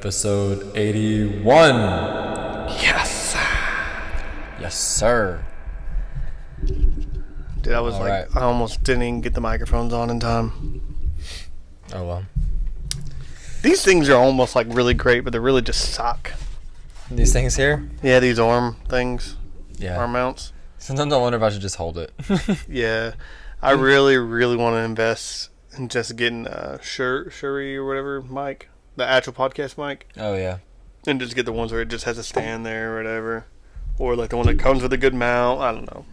Episode 81. Yes. Yes, sir. Dude, I was I almost didn't even get the microphones on in time. Oh, well. These things are almost like really great, but they really just suck. These things here? Yeah, these arm things. Yeah. Arm mounts. Sometimes I wonder if I should just hold it. Yeah. I really, really want to invest in just getting a Shuri or whatever mic. The actual podcast mic. Oh, yeah. And just get the ones where it just has a stand there or whatever. Or like the one that comes with a good mount. I don't know.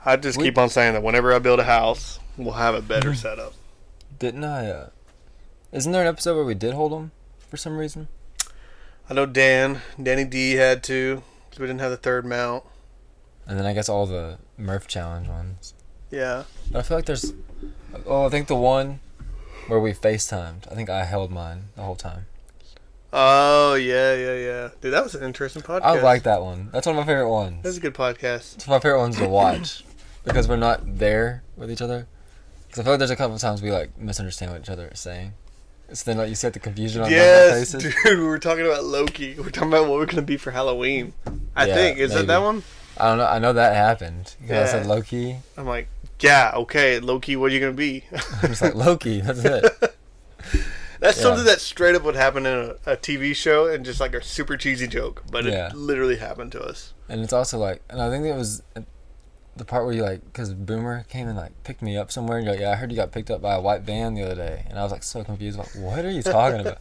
I just keep on saying that whenever I build a house, we'll have a better setup. Didn't I? Isn't there an episode where we did hold them for some reason? I know Danny D had to, because we didn't have the third mount. And then I guess all the Murph Challenge ones. Yeah. But I feel like there's... Oh, I think the one where we FaceTimed. I think I held mine the whole time. Oh, yeah. Dude, that was an interesting podcast. I like that one. That's one of my favorite ones. That's a good podcast. It's one of my favorite ones to watch. Because we're not there with each other. Because I feel like there's a couple of times we like misunderstand what each other is saying. So then like you see the confusion on their faces. Dude, we were talking about Loki. We're talking about what we're going to be for Halloween. I think. Is it that one? I don't know. I know that happened. Yeah. I said Loki. I'm like, yeah, okay, Loki, what are you going to be? I'm just like, Loki, that's it. That's something that straight up would happen in a TV show and just like a super cheesy joke. But it literally happened to us. And it's also like, and I think it was the part where you like, because Boomer came and like picked me up somewhere and you're like, yeah, I heard you got picked up by a white van the other day. And I was like so confused. Like, what are you talking about?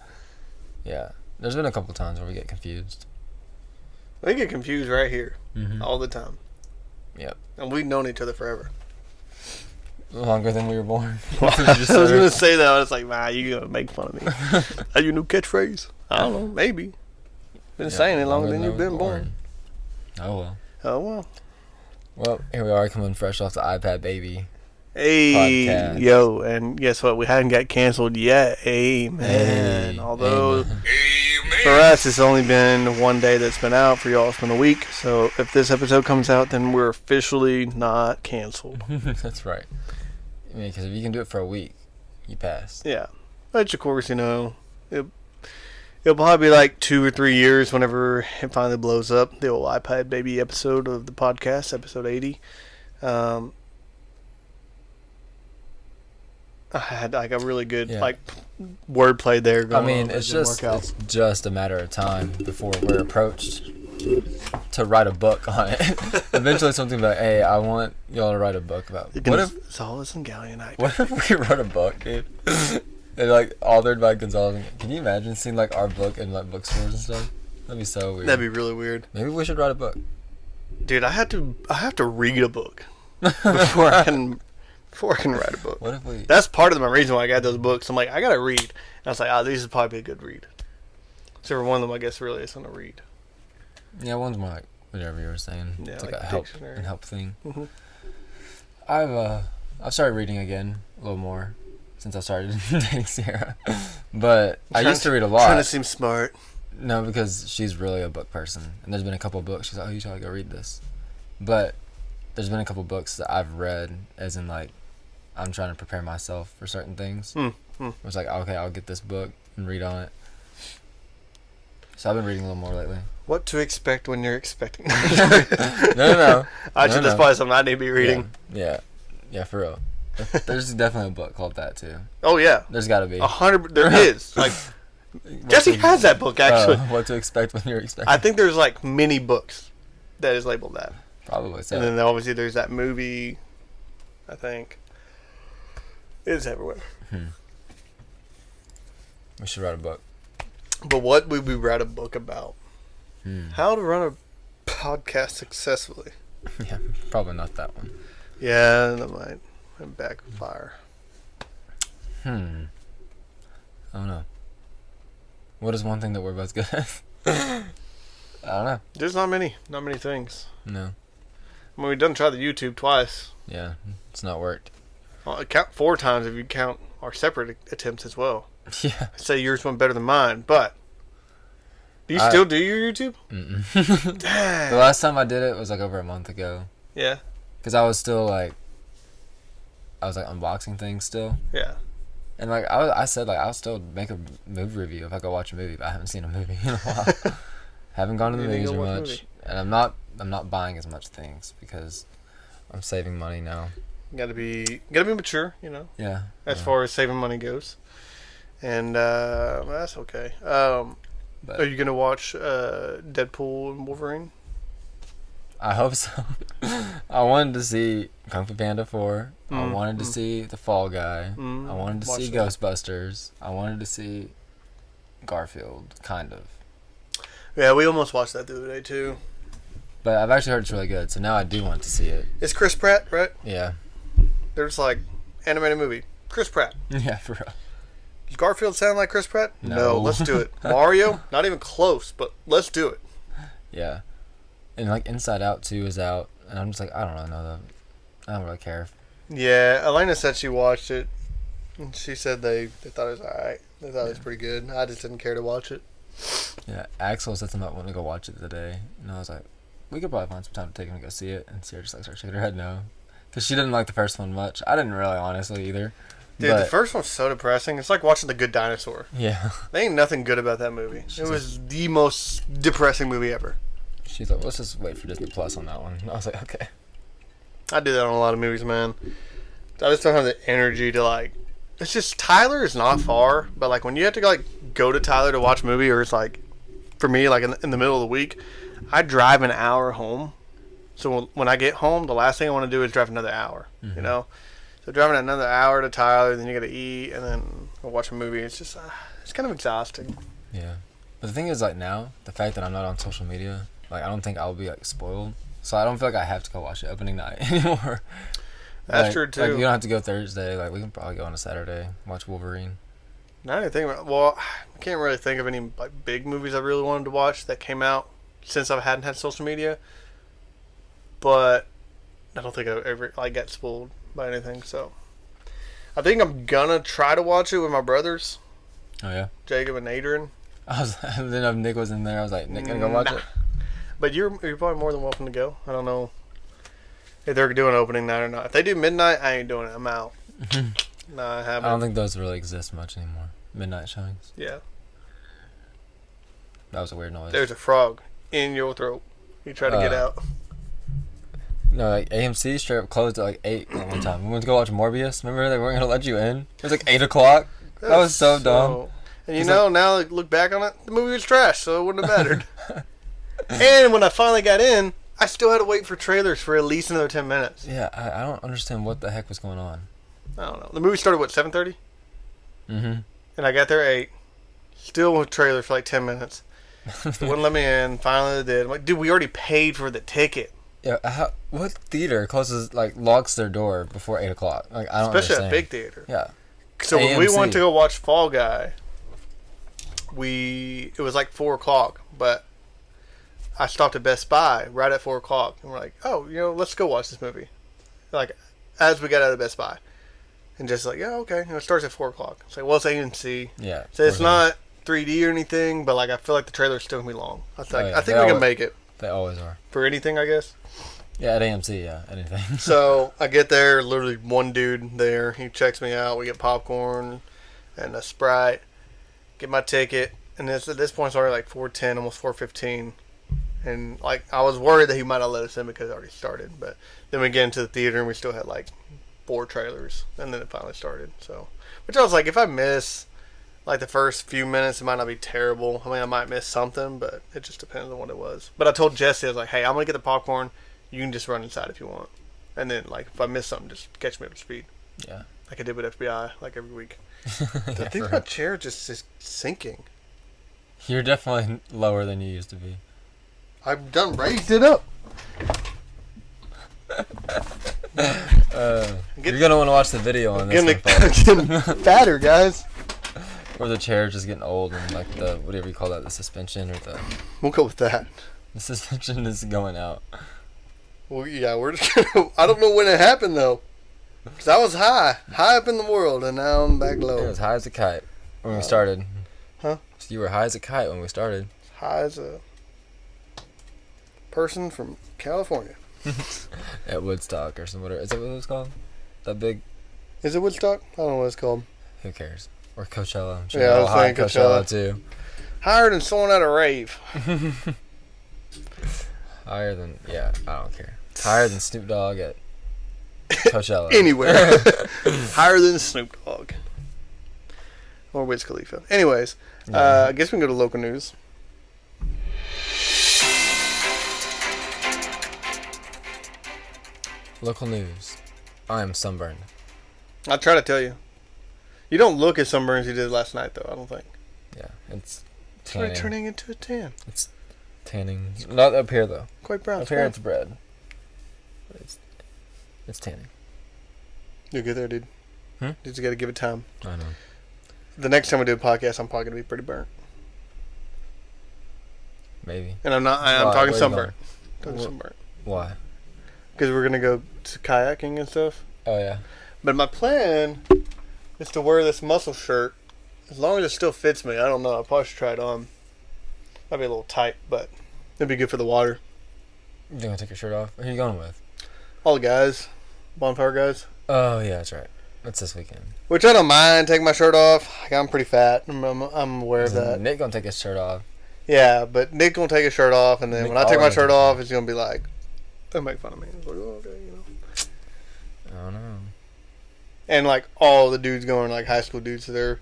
Yeah. There's been a couple times where we get confused. We get confused right here. All the time. Yep. And we've known each other forever. Longer than we were born. I was going to say that. I was like, nah, you're going to make fun of me. That's your new catchphrase? I don't know. Maybe. Been saying it longer than you've been born. Oh, well. Oh, well. Well, here we are coming fresh off the iPad Baby. Hey, podcast. Yo, and guess what? We hadn't got canceled yet. Amen. Although, for us, it's only been one day that's been out. For y'all, it's been a week. So if this episode comes out, then we're officially not canceled. That's right. I mean, because if you can do it for a week, you pass. Yeah. But, of course, you know, it'll probably be like 2 or 3 years whenever it finally blows up. The old iPad Baby episode of the podcast, episode 80. I had like a really good wordplay there going on. I mean, it's just a matter of time before we're approached to write a book on it. Eventually something like, hey, I want y'all to write a book about Gonzalez Galyean. What if we wrote a book, dude? And like authored by Gonzalez. Can you imagine seeing like our book in like bookstores and stuff? That'd be so weird. That'd be really weird. Maybe we should write a book. Dude, I have to read a book before I can write a book. What if we? That's part of my reason why I got those books. I'm like, I gotta read. And I was like, these is probably a good read. So for one of them, I guess really is gonna read. Yeah, one's more like whatever you were saying. Yeah, it's like a help thing. Mm-hmm. I've started reading again a little more since I started dating Sierra. But I used to read a lot. Trying to seem smart. No, because she's really a book person, and there's been a couple of books. She's like, oh, you should go read this. But there's been a couple of books that I've read, as in like, I'm trying to prepare myself for certain things. It's like, okay, I'll get this book and read on it. So I've been reading a little more lately. What to expect when you're expecting? No. Actually, that's probably something I need to be reading. Yeah, for real. There's definitely a book called that too. Oh yeah, there's got to be 100. There is like Jesse has that book actually. What to expect when you're expecting. I think there's like mini books that is labeled that. Probably so. And then obviously there's that movie. I think it's everywhere. We should write a book. But what would we write a book about? How to run a podcast successfully. Yeah, probably not that one. Yeah, that might backfire. I don't know. What is one thing that we're both good at? I don't know. There's not many things. No. I mean, we've done try the YouTube twice. Yeah, it's not worked. Well, I count 4 times if you count our separate attempts as well. Yeah. I'd say yours went better than mine, but do you still do your YouTube? Mm-mm. Dang. The last time I did it was like over a month ago. Yeah. Because I was still like, unboxing things still. Yeah. And like I said, like I'll still make a movie review if I go watch a movie, but I haven't seen a movie in a while. Haven't gone to the movies much, and I'm not buying as much things because I'm saving money now. Gotta be mature, you know. Yeah. As far as saving money goes, and that's okay. Are you gonna watch Deadpool and Wolverine? I hope so. I wanted to see Kung Fu Panda 4. I wanted to see The Fall Guy. I wanted to see Ghostbusters. I wanted to see Garfield, kind of. Yeah, we almost watched that the other day too. But I've actually heard it's really good, so now I do want to see it. It's Chris Pratt, right? Yeah. There's like animated movie. Chris Pratt. Yeah, for real. Does Garfield sound like Chris Pratt? No. Let's do it. Mario? Not even close, but let's do it. Yeah. And like Inside Out 2 is out, and I'm just like, I don't really know. I don't really care. Yeah, Elena said she watched it, and she said they thought it was alright. They thought it was pretty good. I just didn't care to watch it. Yeah, Axel said something about wanting to go watch it today, and I was like, we could probably find some time to take him to go see it. And Sierra just like started shaking her head no, because she didn't like the first one much. I didn't really, honestly, either. Dude, the first one's so depressing. It's like watching The Good Dinosaur. Yeah. There ain't nothing good about that movie. It was the most depressing movie ever. She's like, let's just wait for Disney Plus on that one. And I was like, okay. I do that on a lot of movies, man. I just don't have the energy to like. It's just Tyler is not far, but like when you have to like go to Tyler to watch a movie, or it's like, for me, like in the middle of the week, I drive an hour home. So when I get home, the last thing I want to do is drive another hour. You know, so driving another hour to Tyler, then you got to eat, and then watch a movie. It's just it's kind of exhausting. Yeah, but the thing is, like now, the fact that I'm not on social media, like I don't think I'll be like spoiled. So I don't feel like I have to go watch the opening night anymore. That's true too. Like you don't have to go Thursday. Like we can probably go on a Saturday, watch Wolverine. Now I think about, well, I can't really think of any like big movies I really wanted to watch that came out since I hadn't had social media. But I don't think I've ever like got spoiled by anything. So I think I'm gonna try to watch it with my brothers. Oh yeah, Jacob and Adrian. I didn't know if Nick was in there. I was like, Nick, gonna go watch it. But you're probably more than welcome to go. I don't know if they're doing opening night or not. If they do midnight, I ain't doing it. I'm out. No, I haven't. I don't think those really exist much anymore. Midnight showings. Yeah. That was a weird noise. There's a frog in your throat. You try to get out. No, like AMC straight up closed at like 8 at one time. We went to go watch Morbius. Remember they weren't gonna let you in. It was like 8 o'clock. That was so dumb. And you know, now I look back on it, the movie was trash, so it wouldn't have mattered. And when I finally got in, I still had to wait for trailers for at least another 10 minutes. Yeah, I don't understand what the heck was going on. I don't know. The movie started, what, 7:30? Mm-hmm. And I got there at 8. Still with trailers for like 10 minutes. They wouldn't let me in. Finally they did. I'm like, dude, we already paid for the ticket. Yeah, what theater closes, like, locks their door before 8 o'clock? Like, I don't Especially understand. a big theater. Yeah. So when we AMC. went to go watch Fall Guy, it was like 4 o'clock, but I stopped at Best Buy right at 4 o'clock, and we're like, oh, let's go watch this movie. Like, as we got out of Best Buy. And just like, yeah, okay. It starts at 4 o'clock. It's like, well, it's AMC. Yeah. So it's not 3D or anything, but like I feel like the trailer's still going to be long. I think we can make it. They always are. For anything, I guess. Yeah, at AMC, yeah, anything. So I get there, literally one dude there. He checks me out. We get popcorn and a Sprite. Get my ticket. And at this point, it's already like 4:10, almost 4:15. And like I was worried that he might not let us in because it already started. But then we get into the theater and we still had like 4 trailers. And then it finally started. So, which I was like, if I miss like the first few minutes, it might not be terrible. I mean, I might miss something, but it just depends on what it was. But I told Jesse, I was like, hey, I'm going to get the popcorn. You can just run inside if you want. And then, like, if I miss something, just catch me up to speed. Yeah. Like I did with FBI, like every week. Yeah, I think my chair just is sinking. You're definitely lower than you used to be. I've done raised it up. You're going to want to watch the video on this one, getting fatter, guys. Or the chair just getting old and, like, the, whatever you call that, the suspension or the... We'll go with that. The suspension is going out. Well, yeah, we're just gonna... I don't know when it happened, though. Because I was high up in the world, and now I'm back low. It was high as a kite when we started. Huh? So you were high as a kite when we started. High as a person from California. At Woodstock or something. Is that what it was called? That big... Is it Woodstock? I don't know what it's called. Who cares? Or Coachella. I'm Yeah, I was saying Coachella too. Higher than someone at a rave. Higher than I don't care. Higher than Snoop Dogg at Coachella. Anywhere. Higher than Snoop Dogg. Or Wiz Khalifa. Anyways, I guess we can go to local news. Local news. I am sunburned. I'll try to tell you. You don't look as sunburned as you did last night, though, I don't think. Yeah, it's tanning. It's turning into a tan. It's tanning. Not up here, though. Quite brown. Up here, it's red. It's tanning. You'll get there, dude. You just got to give it time. I know. The next time we do a podcast, I'm probably going to be pretty burnt. Maybe. And I'm talking sunburnt. Sunburnt. Why? Because we're going to go to kayaking and stuff. Oh, yeah. But my plan is to wear this muscle shirt as long as it still fits me. I don't know. I probably should try it on. Might be a little tight, but it'd be good for the water. You going to take your shirt off? Who are you going with? All the guys. Bonfire guys. Oh, yeah, that's right. That's this weekend. Which I don't mind taking my shirt off. Like, I'm pretty fat. I'm aware of that. Nick going to take his shirt off. Yeah, but Nick going to take his shirt off, and then when I take my shirt off, it's going to be like, they'll make fun of me. It's like, oh, okay, you know. I don't know. And like all the dudes going, like high school dudes, so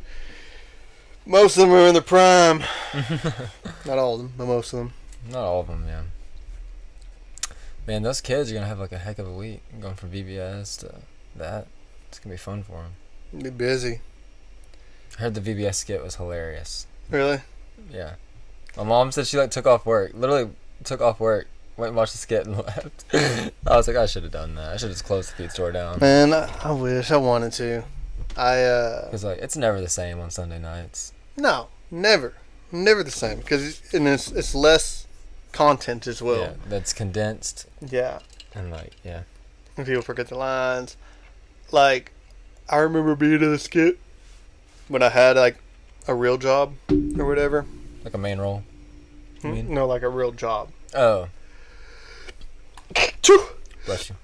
most of them are in their prime. Not all of them, but most of them. Not all of them, yeah. Man, those kids are gonna have like a heck of a week going from VBS to that. It's gonna be fun for them. Be busy. I heard the VBS skit was hilarious. Really? Yeah. My mom said she like took off work. Literally took off work. Went and watched the skit and left. I was like, I should have done that. I should have just closed the feed store down. Man, I wish I wanted to. Because like it's never the same on Sunday nights. No, never the same. Because it's less content as well. Yeah, that's condensed. Yeah. And like and people forget the lines. Like, I remember being in a skit when I had like a real job or whatever. Like a main role. You mean? No, like a real job. Oh. Bless you.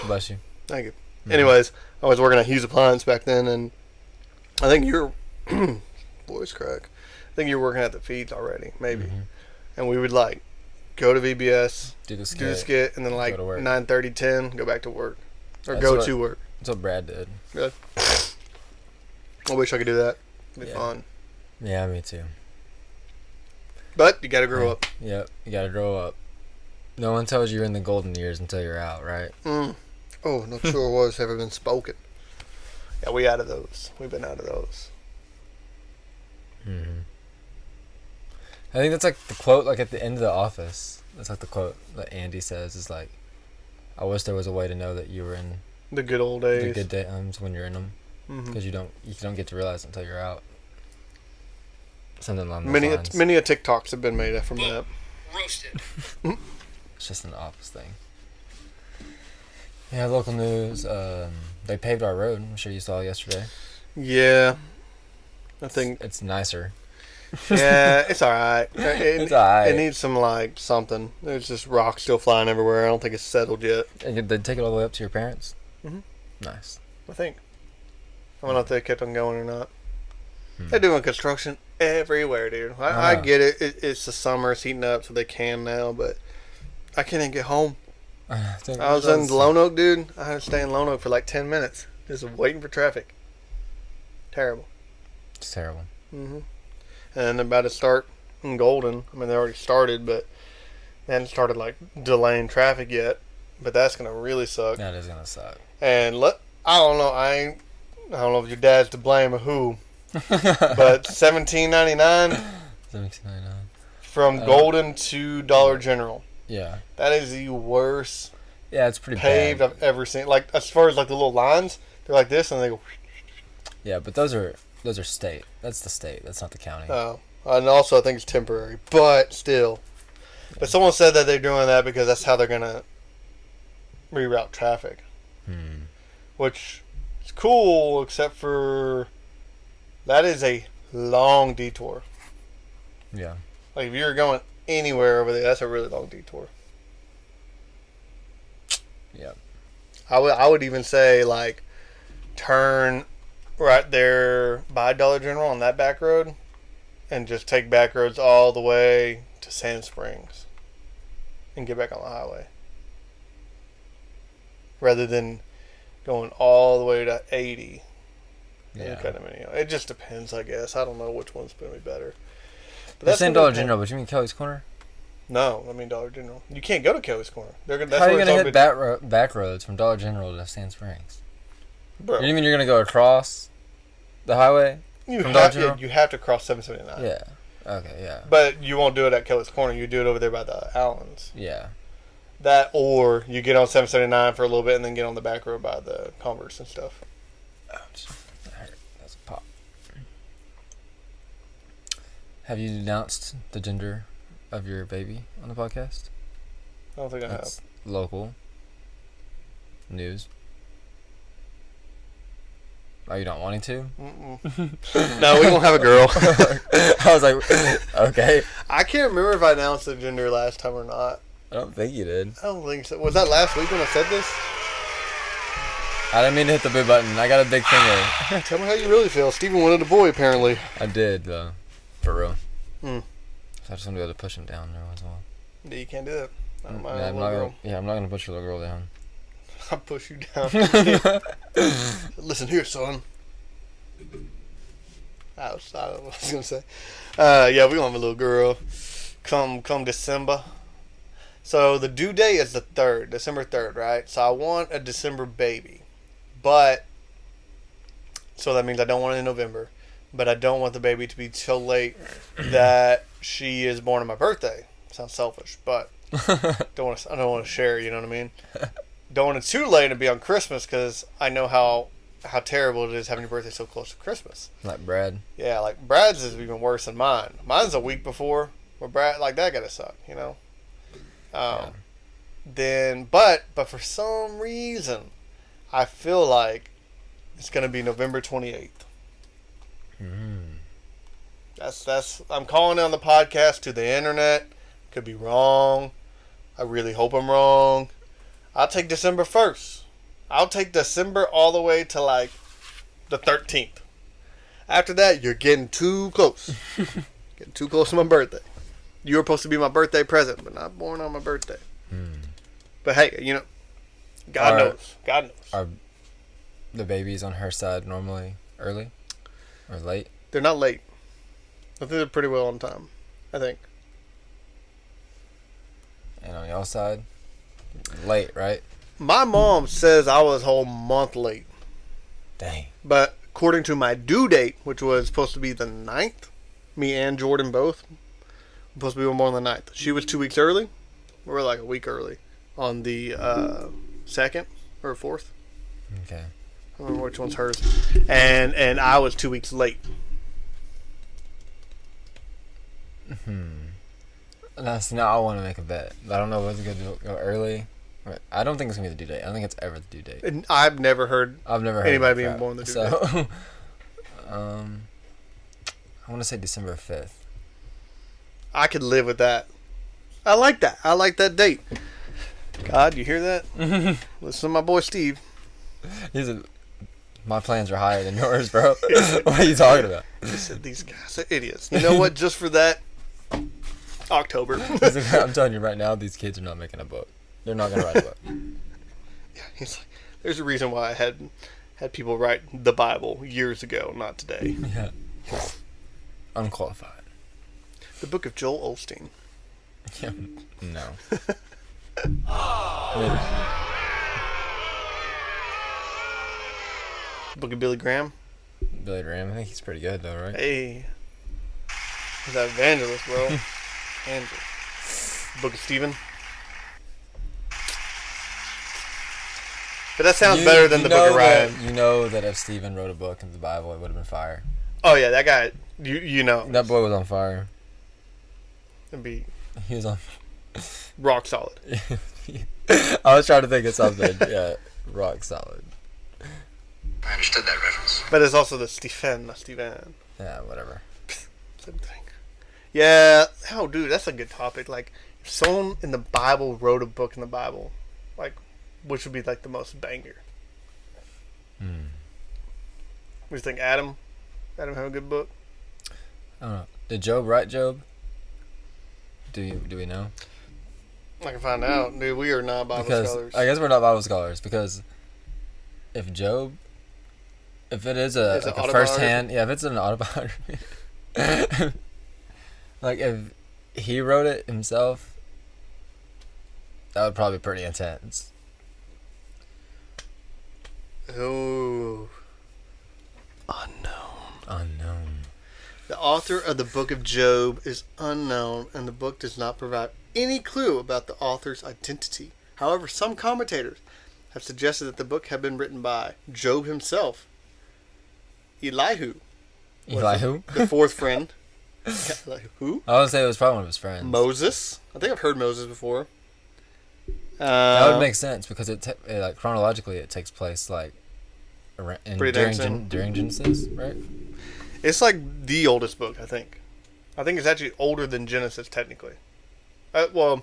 Bless you. Thank you. Mm-hmm. Anyways, I was working at Hughes Appliance back then, and I think you're voice crack. I think you were working at the feeds already, maybe. Mm-hmm. And we would like go to VBS, do the skit, and then like 9:30, 10, go back to work or to work. That's what Brad did. Good. I wish I could do that. It'd be fun. Yeah, me too. But you gotta grow up. Yep, you gotta grow up. No one tells you you're in the golden years until you're out, right? Oh, not sure was ever been spoken. Yeah, we out of those. We've been out of those. Mm-hmm. I think that's like the quote, like at the end of The Office. That's like the quote that Andy says is like, "I wish there was a way to know that you were in the good old days, the good times when you're in them, because you don't get to realize it until you're out." Something along those lines. Many TikToks have been made from that. Roasted. It's just an office thing. Yeah, local news. They paved our road. I'm sure you saw yesterday. Yeah, I think it's nicer. Yeah, it's all right. It's all right. It needs some like something. There's just rocks still flying everywhere. I don't think it's settled yet. And did they take it all the way up to your parents? Mm-hmm. Nice. I think. I don't know if they kept on going or not. They're doing construction everywhere, dude. I get it. It's the summer. It's heating up, so they can now. But I can't even get home. I was in Lone Oak, dude. I had to stay in Lone Oak for like 10 minutes, just waiting for traffic. Terrible. It's terrible. Mm-hmm. And about to start in Golden. I mean, they already started, but they hadn't started like delaying traffic yet. But that's gonna really suck. That is gonna suck. And I don't know. I don't know if your dad's to blame or who. But $17.99 from Golden to Dollar General. Yeah, that is the worst. Yeah, it's pretty paved bad. I've ever seen. Like as far as like the little lines, they're like this, and they go. Yeah, but those are state. That's the state. That's not the county. Oh, and also I think it's temporary, but still. Yeah. But someone said that they're doing that because that's how they're gonna reroute traffic. Which is cool, except for. That is a long detour. Yeah. Like, if you're going anywhere over there, that's a really long detour. Yeah. I would even say, like, turn right there by Dollar General on that back road, and just take back roads all the way to Sand Springs and get back on the highway. Rather than going all the way to 80. Yeah. It just depends, I guess. I don't know which one's going to be better. But that's same Dollar General, but you mean Kelly's Corner? No, I mean Dollar General. You can't go to Kelly's Corner. How are you going to hit back roads from Dollar General to Sand Springs? Bro. You mean you're going to go across the highway from Dollar General? Yeah, you have to cross 779. Yeah. Okay, yeah. But you won't do it at Kelly's Corner. You do it over there by the Allens. Yeah. That, or you get on 779 for a little bit and then get on the back road by the Converse and stuff. Ouch. That hurt. That's a pop. Have you announced the gender of your baby on the podcast? I don't think I have. Local news. Oh, you not wanting to? No, we won't have a girl. I was like, okay. I can't remember if I announced the gender last time or not. I don't think you did. I don't think so. Was that last week when I said this? I didn't mean to hit the boo button. I got a big finger. Tell me how you really feel. Steven wanted a boy, apparently. I did, though. For real. So I just want to be able to push him down every once in a while. Yeah, you can't do that. I'm not going to push your little girl down. I'll push you down. Listen here, son. Ouch. I don't know what I was going to say. Yeah, we're going to have a little girl. Come December. So the due date is the 3rd, December 3rd, right? So I want a December baby. But, so that means I don't want it in November. But I don't want the baby to be so late that she is born on my birthday. Sounds selfish, but I don't want to share, you know what I mean? Don't want it too late and be on Christmas because I know how terrible it is having your birthday so close to Christmas. Like Brad? Yeah, like Brad's is even worse than mine. Mine's a week before, where Brad, like that gotta suck, you know? Then, but for some reason, I feel like it's gonna be November 28th. That's I'm calling it on the podcast to the internet. Could be wrong. I really hope I'm wrong. I'll take December 1st. I'll take December all the way to like the 13th. After that, you're getting too close. Getting too close to my birthday. You were supposed to be my birthday present, but not born on my birthday. But hey, you know, God knows. God knows. Are the babies on her side normally early or late? They're not late. I think they're pretty well on time. I think. And on y'all's side? Late, right? My mom says I was a whole month late. Dang. But according to my due date, which was supposed to be the 9th, me and Jordan both, supposed to be born on the 9th. She was 2 weeks early. We were like a week early on the 2nd or 4th. Okay. I don't remember which one's hers. And I was 2 weeks late. Now I want to make a bet. I don't know whether it's going to go early. I don't think it's going to be the due date. I don't think it's ever the due date. And I've never heard anybody being born the due date. I want to say December 5th. I could live with that. I like that. I like that date. God, you hear that? Listen to my boy Steve. My plans are higher than yours, bro. What are you talking about? He said these guys are idiots. You know what? Just for that, October. I'm telling you right now, these kids are not making a book. They're not going to write a book. Yeah, he's like, there's a reason why I had people write the Bible years ago, not today. Yeah. Unqualified. The book of Joel Osteen. Yeah. No. Book of Billy Graham. Billy Graham, I think he's pretty good though, right? Hey. He's that evangelist, bro. Andrew. Book of Stephen. But that sounds better than the Book of Ryan. You know that if Stephen wrote a book in the Bible, it would have been fire. Oh yeah, that guy. You know. That boy was on fire. He was on. Rock solid. I was trying to think of something. Yeah, rock solid. I understood that reference. But it's also the Stephen, not Steven. Yeah, whatever. Same thing. Yeah. Oh, dude, that's a good topic. Like, if someone in the Bible wrote a book in the Bible, like, which would be like the most banger? do you think, Adam? Adam have a good book? I don't know. Did Job write Job? Do we know? I can find out. Dude, we are not Bible scholars. I guess we're not Bible scholars because if it is a first-hand, if it's an autobiography, like if he wrote it himself, that would probably be pretty intense. Oh. Unknown. The author of the book of Job is unknown, and the book does not provide any clue about the author's identity. However, some commentators have suggested that the book had been written by Job himself. Elihu. Elihu? The fourth friend. Who? I would say it was probably one of his friends. Moses. I think I've heard Moses before. That would make sense because like chronologically it takes place like during Genesis, right? It's like the oldest book, I think. I think it's actually older than Genesis technically. After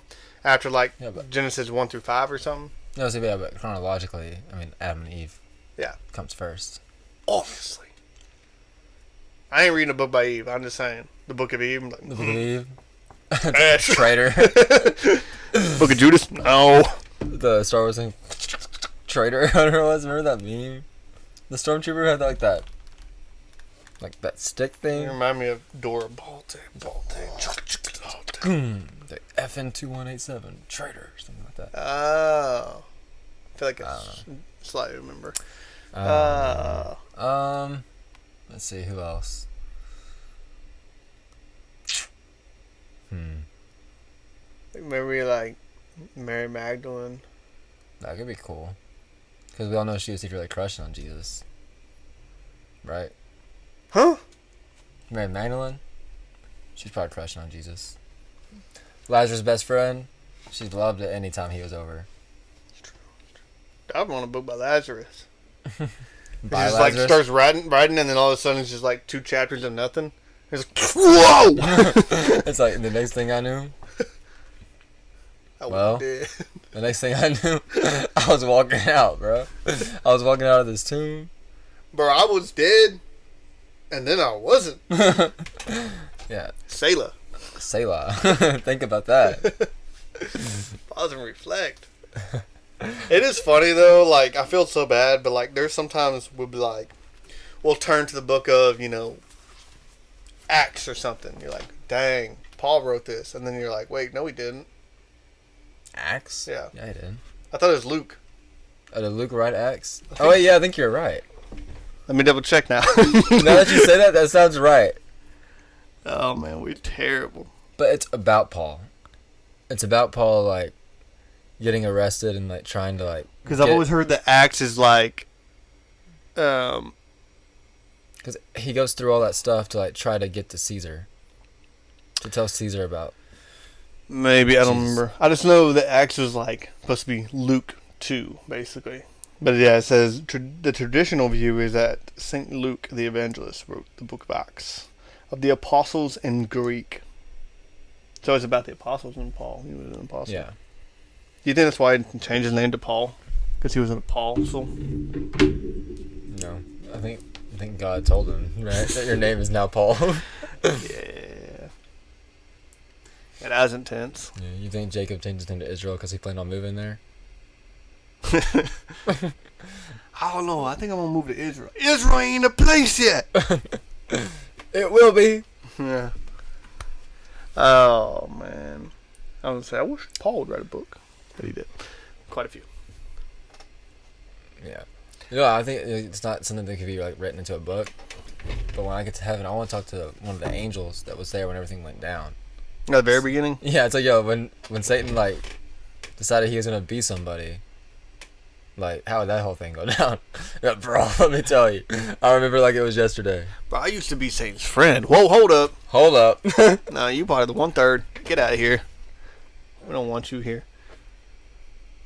Genesis 1 through 5 or something. No, but chronologically, I mean Adam and Eve. Yeah. Comes first. Obviously. I ain't reading a book by Eve. I'm just saying. The book of Eve. The book of Eve. Traitor. Book of Judas? No. The Star Wars thing. Traitor. I don't know what it was. Remember that meme? The Stormtrooper had like that stick thing. You remind me of Dora Baltic. The FN2187. Traitor. Something like that. Oh. I feel like I slightly remember. Let's see. Who else? Maybe like Mary Magdalene. That could be cool. Because we all know she was secretly crushing on Jesus. Right? Huh? Mary Magdalene? She's probably crushing on Jesus. Lazarus' best friend? She loved it anytime he was over. I want a book by Lazarus. He By just Lazarus? starts writing, and then all of a sudden it's just like 2 chapters of nothing. It's like, whoa! It's like the next thing I knew. The next thing I knew, I was walking out, bro. I was walking out of this tomb. Bro, I was dead, and then I wasn't. Yeah. Selah. Think about that. Pause and reflect. It is funny, though. Like, I feel so bad, but, like, there's sometimes we'll be like, we'll turn to the book of, Acts or something. You're like, dang, Paul wrote this. And then you're like, wait, no, he didn't. Acts? Yeah. Yeah, he did. I thought it was Luke. Oh, did Luke write Acts? Oh, wait, yeah, I think you're right. Let me double check now. Now that you say that, that sounds right. Oh, man, we're terrible. But it's about Paul. It's about Paul, like, getting arrested and, like, trying to, like... Because I've always heard that Acts is, like... Because he goes through all that stuff to, like, try to get to Caesar. To tell Caesar about... Maybe, I don't remember. I just know that Acts was, like, supposed to be Luke 2, basically. But, yeah, it says... the traditional view is that St. Luke, the evangelist, wrote the book of Acts. Of the apostles in Greek. So it's about the apostles and Paul. He was an apostle. Yeah. Do you think that's why he changed his name to Paul? Because he was an apostle? No. I think God told him, right? That your name is now Paul. Yeah. That was intense. Yeah, you think Jacob changed his name to Israel because he planned on moving there? I don't know. I think I'm going to move to Israel. Israel ain't a place yet. It will be. Yeah. Oh, man. I was going to say, I wish Paul would write a book. But he did. Quite a few. Yeah. I think it's not something that could be like written into a book. But when I get to heaven, I want to talk to one of the angels that was there when everything went down. At the very beginning? Yeah, it's like, when Satan, like, decided he was going to be somebody, like, how would that whole thing go down? Yeah, bro, let me tell you. I remember like it was yesterday. Bro, I used to be Satan's friend. Whoa, hold up. Hold up. Nah, you part of the 1/3. Get out of here. We don't want you here.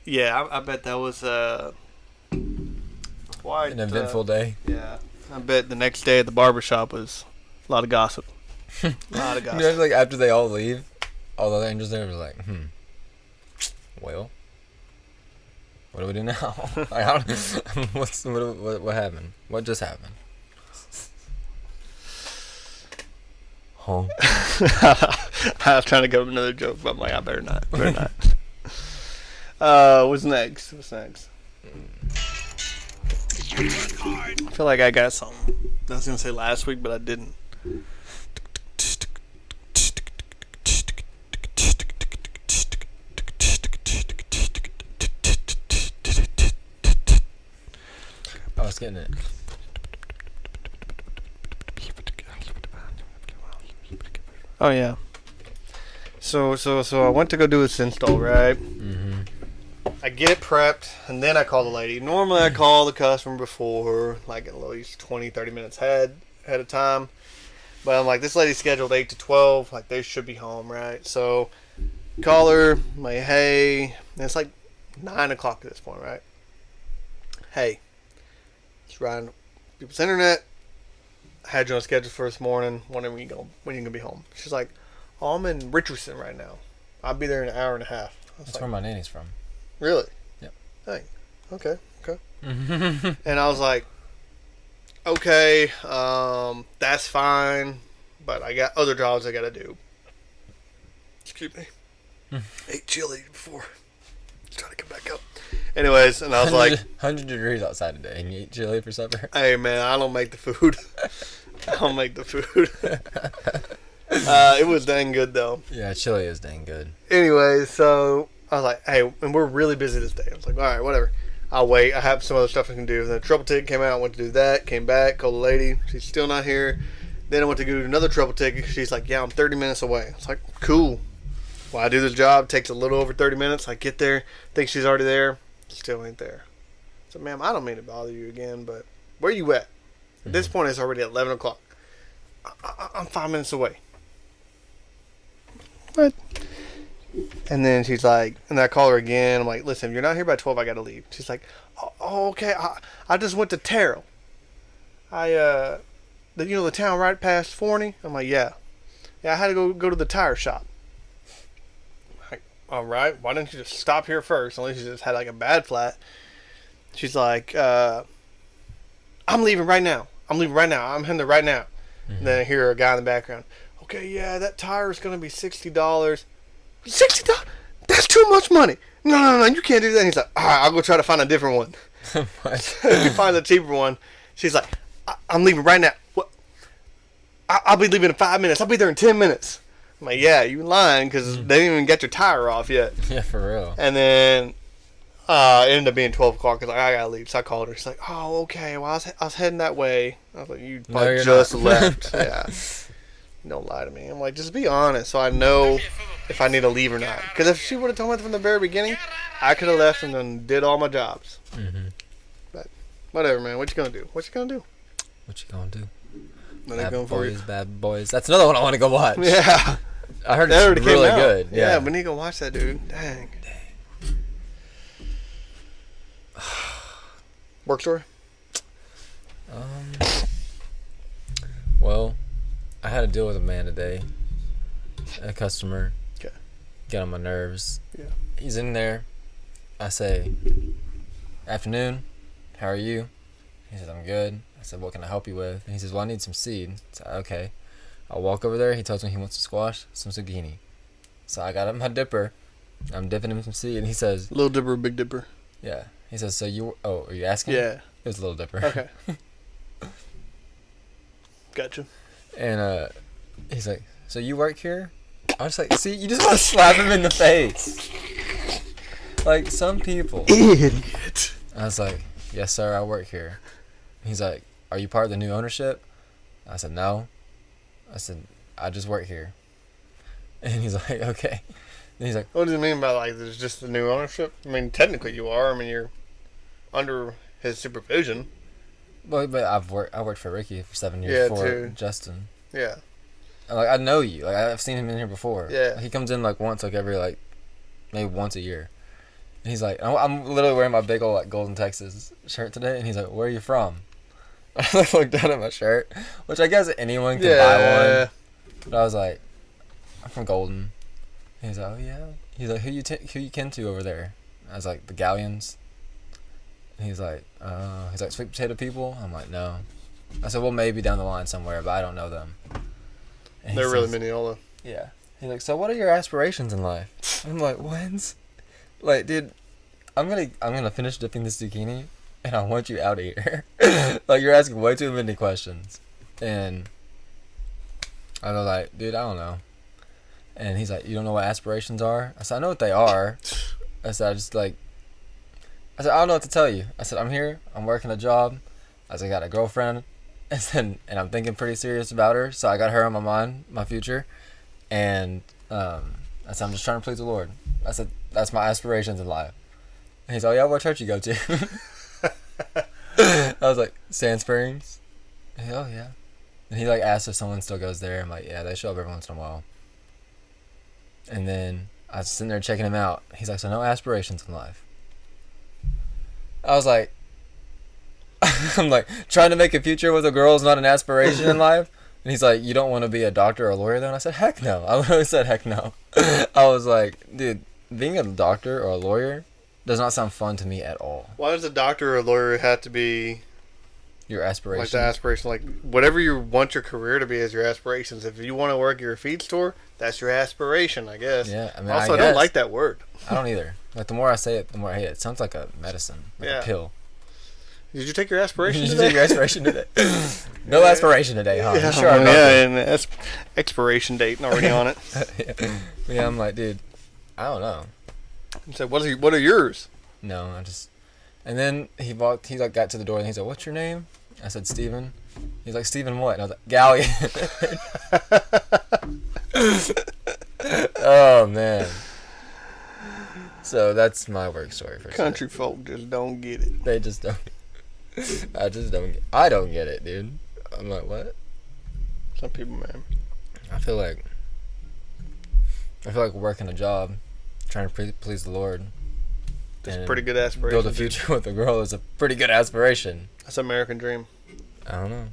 Yeah, I bet that was quite an eventful day. Yeah, I bet the next day at the barbershop was a lot of gossip. A lot of gossip. You know, like after they all leave, all the other angels there were like, well, what do we do now? Like, what happened? What just happened? Huh? I was trying to go with another joke, but I'm like, I better not. What's next? I feel like I got something. I was going to say last week, but I didn't. I was getting it. Oh yeah. So I went to go do this install, right? Mm-hmm. I get it prepped, and then I call the lady. Normally I call the customer before, like at least 20, 30 minutes ahead of time. But I'm like, this lady's scheduled 8 to 12. Like, they should be home, right? So call her. I'm like, hey. And it's like 9 o'clock at this point, right? Hey. Just riding people's internet. I had you on schedule for this morning. When are you gonna be home? She's like, oh, I'm in Richardson right now. I'll be there in an hour and a half. That's where my nanny's from. Really? Yep. Dang. Okay. And I was like, okay, that's fine, but I got other jobs I gotta do. Excuse me. Ate chili before. Trying to come back up. Anyways, and I was like, 100 degrees outside today, and you eat chili for supper? hey, man, I don't make the food. It was dang good, though. Yeah, chili is dang good. Anyways, so I was like, hey, and we're really busy this day. I was like, all right, whatever. I'll wait. I have some other stuff I can do. Then a trouble ticket came out. I went to do that. Came back. Called the lady. She's still not here. Then I went to do another trouble ticket. She's like, yeah, I'm 30 minutes away. I was like, cool. Well, I do this job. It takes a little over 30 minutes. I get there. Think she's already there. Still ain't there. So, ma'am, I don't mean to bother you again, but where you at? At this point, it's already 11 o'clock. I'm 5 minutes away. What? And then she's like, and I call her again. I'm like, listen, if you're not here by 12, I got to leave. She's like, oh, okay. I just went to Terrell. The town right past Forney? I'm like, yeah. Yeah, I had to go to the tire shop. Like, all right. Why didn't you just stop here first? Unless you just had like a bad flat. She's like, I'm leaving right now. I'm heading there right now. Mm-hmm. And then I hear a guy in the background. Okay, yeah, that tire is going to be $60. $60? That's too much money. No, you can't do that. And he's like, all right, I'll go try to find a different one. He finds a cheaper one. She's like, I'm leaving right now. What? I'll be leaving in 5 minutes. I'll be there in 10 minutes. I'm like, yeah, you lying because they didn't even get your tire off yet. Yeah, for real. And then it ended up being 12 o'clock because I got to leave. So I called her. She's like, oh, okay. Well, I was heading that way. I was like, you probably just left. Yeah. Don't lie to me. I'm like, just be honest so I know if I need to leave or not. Because if she would have told me from the very beginning, I could have left and then did all my jobs. Mm-hmm. But whatever, man. What you gonna do? Bad Boys. That's another one I want to go watch. Yeah. I heard it's really good. Yeah, we need to go watch that, dude. Dang. Work story? Well, I had to deal with a man today. A customer. Okay. Get on my nerves. Yeah. He's in there. I say, afternoon, how are you? He says, I'm good. I said, what can I help you with? And he says, well, I need some seed. I said, okay. I'll walk over there. He tells me he wants to squash some zucchini. So I got him my dipper. I'm dipping him some seed. And he says, Little Dipper, Big Dipper. Yeah. He says, are you asking? Yeah. It was Little Dipper. Okay. Gotcha. And he's like, so you work here? I was like, see, you just want to slap him in the face. Like, some people. Idiot. I was like, yes, sir, I work here. He's like, are you part of the new ownership? I said, no. I said, I just work here. And he's like, okay. And he's like, what does it mean by, like, there's just the new ownership? I mean, technically you are. I mean, you're under his supervision. Well, but I worked for Ricky for 7 years before Justin. Yeah. Like, I know you. Like, I've seen him in here before. Yeah. He comes in, like, once, like, every, like, maybe once a year. And he's like, I'm literally wearing my big old, like, Golden Texas shirt today. And he's like, where are you from? I looked down at my shirt, which I guess anyone can buy one. But I was like, I'm from Golden. And he's like, oh, yeah? He's like, who you kin to over there? I was like, the Galyeans. And he's like, sweet potato people? I'm like, no. I said, well, maybe down the line somewhere, but I don't know them. And They're really Mineola. Yeah. He's like, so what are your aspirations in life? I'm like, when's? Like, dude, I'm gonna finish dipping this zucchini, and I want you out of here. Like, you're asking way too many questions. And I was like, dude, I don't know. And he's like, you don't know what aspirations are? I said, I know what they are. I said, I said, I don't know what to tell you. I said, I'm here. I'm working a job. I said, I got a girlfriend. And I'm thinking pretty serious about her. So I got her on my mind, my future. And I said, I'm just trying to please the Lord. I said, that's my aspirations in life. And he's like, oh, yeah, what church you go to? I was like, Sand Springs. And oh, yeah. And he, like, asked if someone still goes there. I'm like, yeah, they show up every once in a while. And then I was sitting there checking him out. He's like, so no aspirations in life. I was like, I'm like, trying to make a future with a girl is not an aspiration in life. And he's like, you don't want to be a doctor or a lawyer though? And I said, heck no. I literally said, heck no. I was like, dude, being a doctor or a lawyer does not sound fun to me at all. Why does a doctor or a lawyer have to be your aspiration? Like the aspiration, like whatever you want your career to be is your aspirations. If you want to work at your feed store, that's your aspiration, I guess. Yeah, I mean, also, I don't like that word. I don't either. Like, the more I say it, the more I hate it. It sounds like a medicine, like a pill. Did you take your aspiration Did today? you take your aspiration today? No aspiration today, huh? Yeah, Sure, and expiration date already on it. Yeah, I'm like, dude, I don't know. He said, what are yours? No, I just... And then he got to the door and he's like, what's your name? I said, Steven. He's like, Steven what? And I was like, Galyean. Oh, man. So that's my work story for Country folk just don't get it. They just don't. I don't get it, dude. I'm like, what? Some people, man. I feel like working a job, trying to please the Lord. That's a pretty good aspiration. Build a future with a girl is a pretty good aspiration. That's an American dream. I don't know.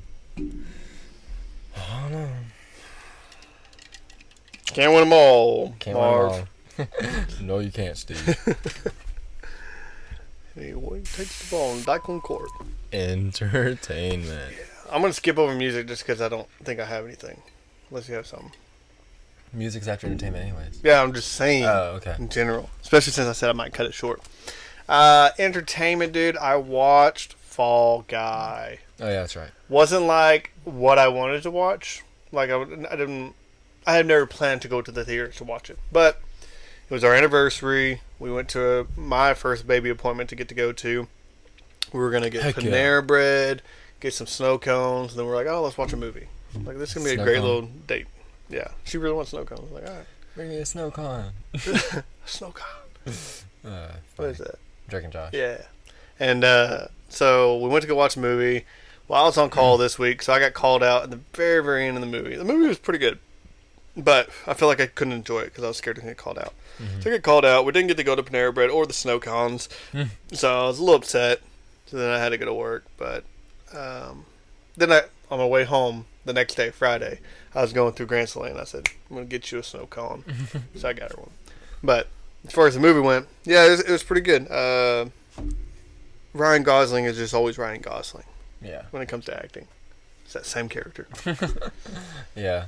Can't win them all. Can't win them all. No, you can't, Steve. Anyway, takes the ball and back on court. Entertainment. Yeah. I'm going to skip over music just because I don't think I have anything. Unless you have something. Music's after entertainment anyways. Yeah, I'm just saying. Oh, okay. In general. Especially since I said I might cut it short. Entertainment, dude. I watched Fall Guy. Oh, yeah, that's right. Wasn't like what I wanted to watch. Like, I had never planned to go to the theater to watch it. But it was our anniversary. We went to my first baby appointment to get to go to. We were going to get Panera Bread, get some snow cones, and then we're like, oh, let's watch a movie. Like, this is going to be a great little date. Yeah. She really wants snow cones. I'm like, all right. Bring me a snow cone. Snow cone. What is that? Drake and Josh. Yeah. And so we went to go watch a movie. Well, I was on call this week, so I got called out at the very, very end of the movie. The movie was pretty good. But I feel like I couldn't enjoy it because I was scared to get called out. Mm-hmm. So I got called out. We didn't get to go to Panera Bread or the snow cones. So I was a little upset. So then I had to go to work. But then on my way home the next day, Friday, I was going through Grants Lane. I said, I'm going to get you a snow cone. So I got her one. But as far as the movie went, yeah, it was pretty good. Ryan Gosling is just always Ryan Gosling. Yeah. When it comes to acting. It's that same character. Yeah.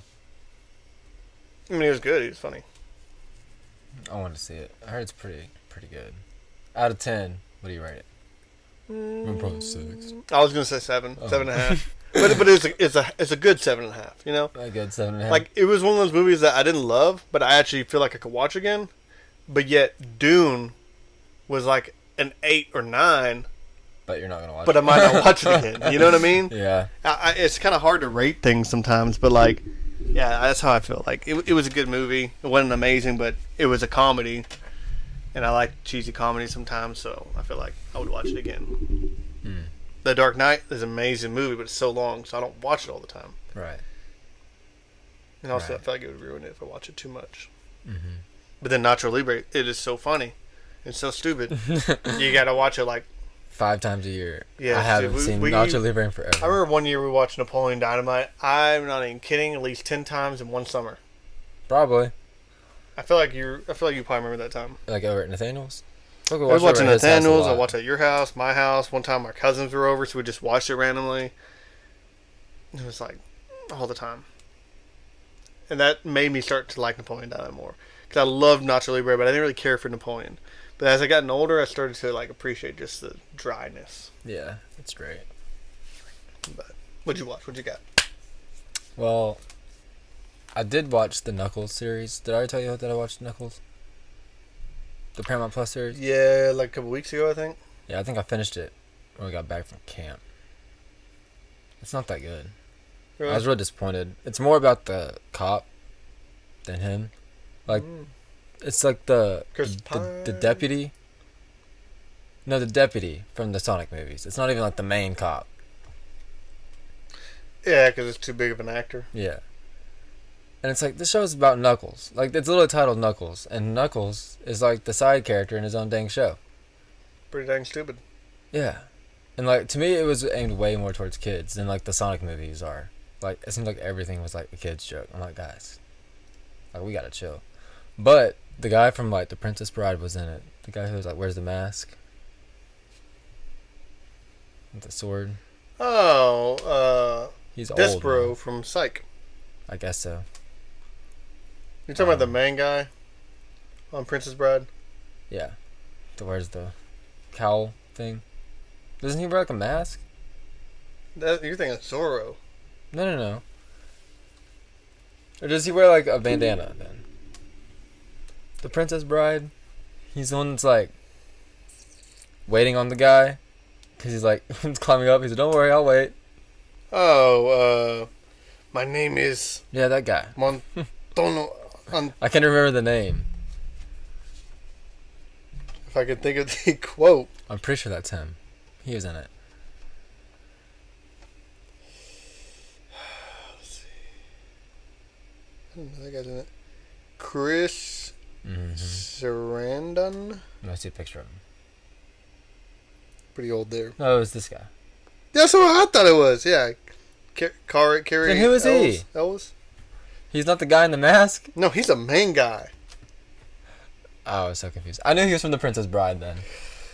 I mean, he was good. He was funny. I wanted to see it. I heard it's pretty good. Out of 10, what do you rate it? Probably 6. I was gonna say 7, 7.5. But it's a good 7.5. You know, a good 7.5. Like, it was one of those movies that I didn't love, but I actually feel like I could watch again. But yet Dune was like an 8 or 9. But you're not gonna watch it. But I might not watch it again. You know what I mean? Yeah. It's kind of hard to rate things sometimes, but like, yeah, that's how I feel. Like, it was a good movie. It wasn't amazing, but it was a comedy. And I like cheesy comedy sometimes, so I feel like I would watch it again. The Dark Knight is an amazing movie, but it's so long, so I don't watch it all the time. Right. And also, I feel like it would ruin it if I watch it too much. Mm-hmm. But then Nacho Libre, it is so funny and so stupid. You gotta watch it like 5 times a year. Yeah, I haven't seen Nacho Libre in forever. I remember one year we watched Napoleon Dynamite. I'm not even kidding. At least 10 times in one summer. Probably. I feel like you probably remember that time. Like over at Nathaniel's. I was watching Nathaniel's. I watched at your house, my house. One time our cousins were over, so we just watched it randomly. It was like all the time. And that made me start to like Napoleon Dynamite more. Because I loved Nacho Libre, but I didn't really care for Napoleon. But as I gotten older, I started to like appreciate just the dryness. Yeah, it's great. But what'd you watch? What'd you got? Well, I did watch the Knuckles series. Did I already tell you that I watched Knuckles? The Paramount Plus series? Yeah, like a couple weeks ago, I think. Yeah, I think I finished it when we got back from camp. It's not that good. Really? I was really disappointed. It's more about the cop than him. Like, it's like the deputy. No, the deputy from the Sonic movies. It's not even like the main cop. Yeah, because it's too big of an actor. Yeah. And it's like, this show is about Knuckles. Like, it's literally titled Knuckles. And Knuckles is like the side character in his own dang show. Pretty dang stupid. Yeah. And like, to me, it was aimed way more towards kids than like the Sonic movies are. Like, it seemed like everything was like a kid's joke. I'm like, guys, like, we gotta chill. But the guy from like The Princess Bride was in it. The guy who was like, wears the mask with the sword. Oh, He's old. Despero from Psych. I guess so. You're talking about the main guy on Princess Bride? Yeah. The wears the cowl thing. Doesn't he wear like a mask? You're thinking of Zorro. No. Or does he wear like a bandana then? The Princess Bride, he's the one that's like waiting on the guy because he's like climbing up. He's like, "Don't worry, I'll wait." Oh, my name is Yeah, that guy. Montono. I can't remember the name. If I could think of the quote. I'm pretty sure that's him. He was in it. Let's see. I don't know that guy's in it. Chris Sarandon. Let me see a picture of him. Pretty old there. No, it was this guy. That's what I thought it was. Yeah. Carrie. Then who is he? Ellis? He's not the guy in the mask? No, he's the main guy. Oh, I was so confused. I knew he was from The Princess Bride then.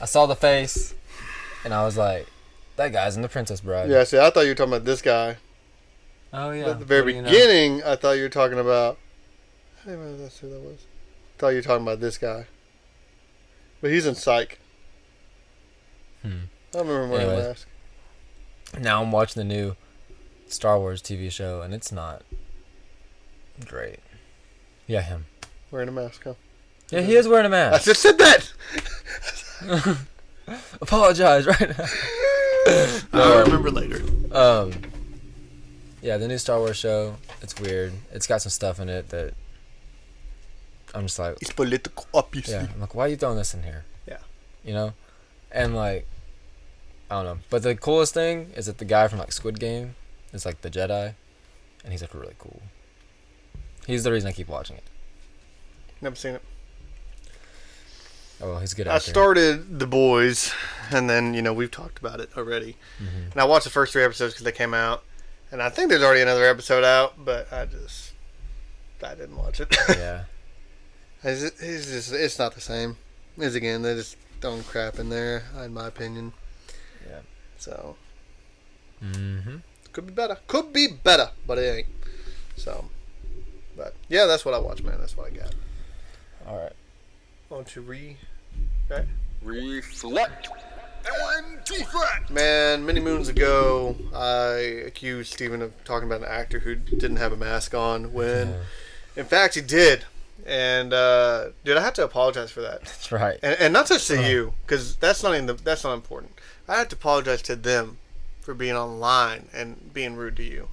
I saw the face, and I was like, that guy's in The Princess Bride. Yeah, see, I thought you were talking about this guy. Oh, yeah. But at the very beginning, I thought you were talking about... I don't know if that's who that was. I thought you were talking about this guy. But he's in Psych. I don't remember him wearing a mask. Now I'm watching the new Star Wars TV show, and it's not great. Yeah, him. Wearing a mask, huh? Yeah, he is wearing a I mask. just said that! Apologize right now. I'll remember later. Yeah, the new Star Wars show, it's weird. It's got some stuff in it that I'm just like... It's political, obviously. Yeah, I'm like, why are you throwing this in here? Yeah. You know? And like, I don't know. But the coolest thing is that the guy from like Squid Game is like the Jedi, and he's like really cool. He's the reason I keep watching it. Never seen it. Oh, well, he's a good I actor. started The Boys, and then, we've talked about it already. And I watched the first 3 episodes because they came out. And I think there's already another episode out, but I didn't watch it. Yeah. It's not the same. Again, they're just throwing crap in there, in my opinion. Yeah. So. Mm-hmm. Could be better, but it ain't. So. But, yeah, that's what I watch, man. That's what I got. All right. On to Reflect. And deflect. Man, many moons ago, I accused Steven of talking about an actor who didn't have a mask on when, in fact, he did. And, dude, I have to apologize for that. That's right. And not just to you, because that's not important. I have to apologize to them for being online and being rude to you.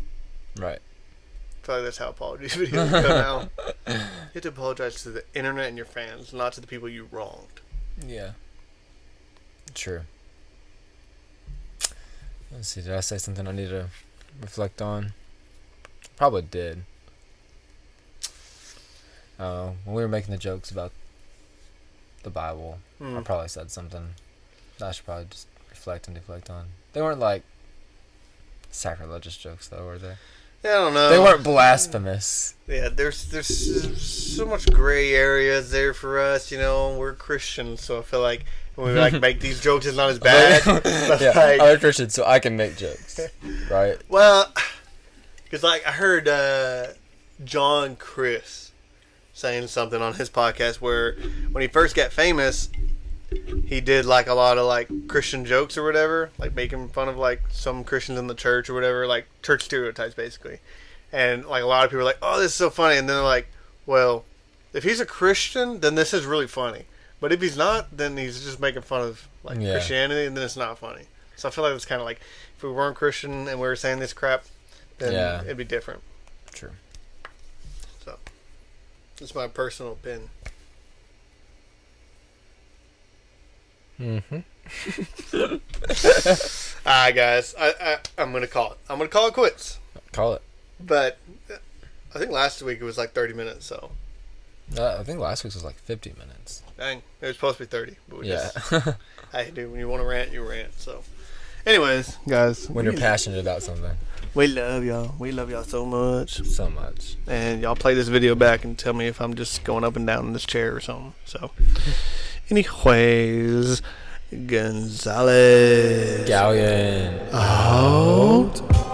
Right. I feel like that's how apologies videos go now. You have to apologize to the internet and your fans, not to the people you wronged. Yeah. True. Let's see, did I say something I need to reflect on? Probably did. When we were making the jokes about the Bible, I probably said something that I should probably just reflect and deflect on. They weren't like sacrilegious jokes though, were they? Yeah, I don't know. They weren't blasphemous. Yeah, there's so much gray areas there for us, we're Christians, so I feel like when we make these jokes, it's not as bad. But yeah, I'm a Christian, so I can make jokes, right? Well, Because, like, I heard John Chris saying something on his podcast where when he first got famous, he did, like, a lot of, like, Christian jokes or whatever, like, making fun of, like, some Christians in the church or whatever, like, church stereotypes, basically. And, like, a lot of people are like, oh, this is so funny. And then they're like, well, if he's a Christian, then this is really funny. But if he's not, then he's just making fun of, like, Christianity, and then it's not funny. So I feel like it's kind of like, if we weren't Christian and we were saying this crap, then it'd be different. True. So, that's my personal opinion. Alright, guys. I'm going to call it. I'm going to call it quits. Call it. But I think last week it was like 30 minutes, so. I think last week's was like 50 minutes. Dang. It was supposed to be 30. But Yeah. Hey, dude, when you want to rant, you rant, so. Anyways, guys. When you're passionate about something. We love y'all. We love y'all so much. So much. And y'all play this video back and tell me if I'm just going up and down in this chair or something. So, anyways, Gonzalez Galyean. out.